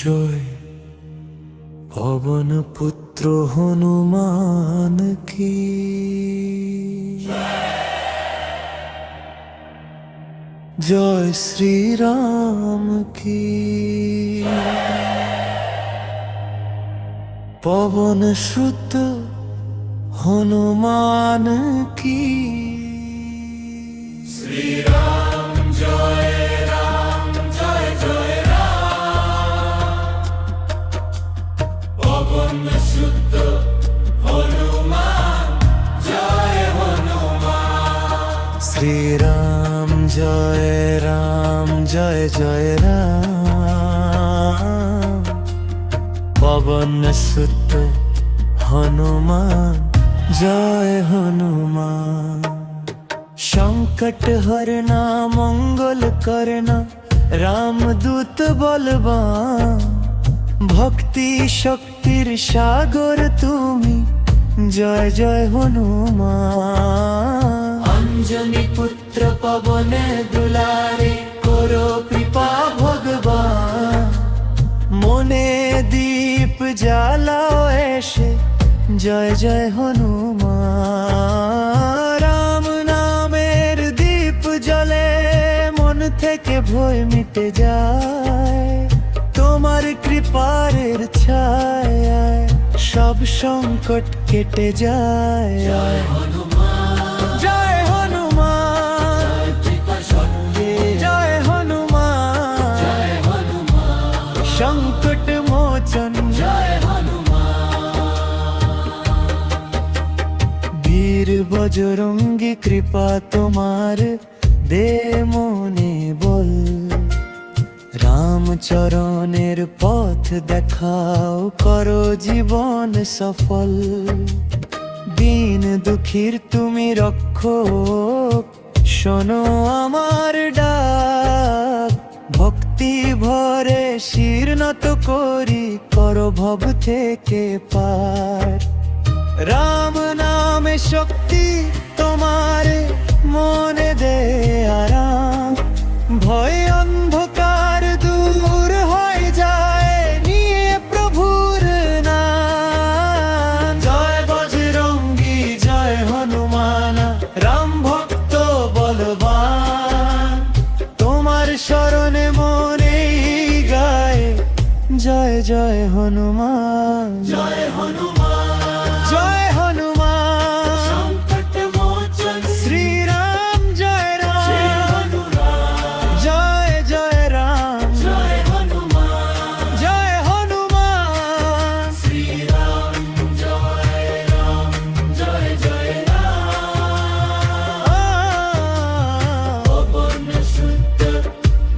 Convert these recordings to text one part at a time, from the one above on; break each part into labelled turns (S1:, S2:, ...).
S1: জয় পবন পুত্র হনুমান কি, জয় শ্রীরাম কি। পবন সুত হনুমান কি,
S2: শ্রীরাম জয় রাম জয় জয় রাম। পবন সুত হনুমান জয় হনুমান।
S1: শ্রীরাম জয় রাম জয় জয় রাম। পবন সুত হনুমান জয় হনুমান। সংকট हरना मंगल करना रामदूत बलवान। भक्ति शक्तिर सागर तुमी जय जय हनुमान। अंजनी पुत्र पवन दुलारे करो कृपा भगवान। मने दीप জ্বালাও এসে जय जय हनुमान। राम नामेर दीप जले मन থেকে ভয় মিটে যায়। তোমার কৃপার ছায়ায় সব সংকট কেটে যায়।
S2: জয় হনুমান
S1: জয় হনুমান,
S2: কৃপা শক্তি
S1: জয় হনুমান,
S2: জয় হনুমান
S1: সংকট মোচন
S2: জয় হনুমান।
S1: বীর বজরঙ্গী কৃপা তোমার দে মনে বল। রাম চরণের পথ দেখাও করো জীবন সফল। দিন দুঃখীর তুমি রক্ষক শোনো আমার ডাক। ভক্তি ভরে শির নত করি করো ভব থেকে পার। রাম নামে শক্তি তোমার মনে দে আরাম। ভয় অন্ধকার দূর হয়ে যায় নিয়ে প্রভুর নাম। জয় বজরঙ্গী জয় হনুমান, রাম ভক্ত বলবান। তোমার শরণে মনেই গায় জয় জয় হনুমান।
S2: জয় হনুমান
S1: জয় হনুমান,
S2: সংকট মোচন
S1: শ্রীরাম জয়
S2: শ্রী
S1: রাম,
S2: হনুমান
S1: জয় জয় রাম,
S2: জয় হনুমান।
S1: জয় হনুমান।
S2: শ্রীরাম জয় রাম জয় জয় রাম। পবন সুত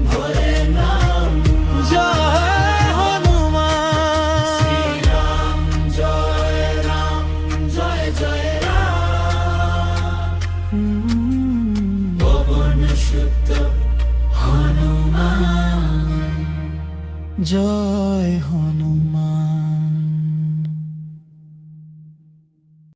S2: ভরে নাম
S1: জয় হনুমান।
S2: শ্রীরাম জয় রাম জয় জয় রাম। পবন সুত হনুমান
S1: জয় হনুমান।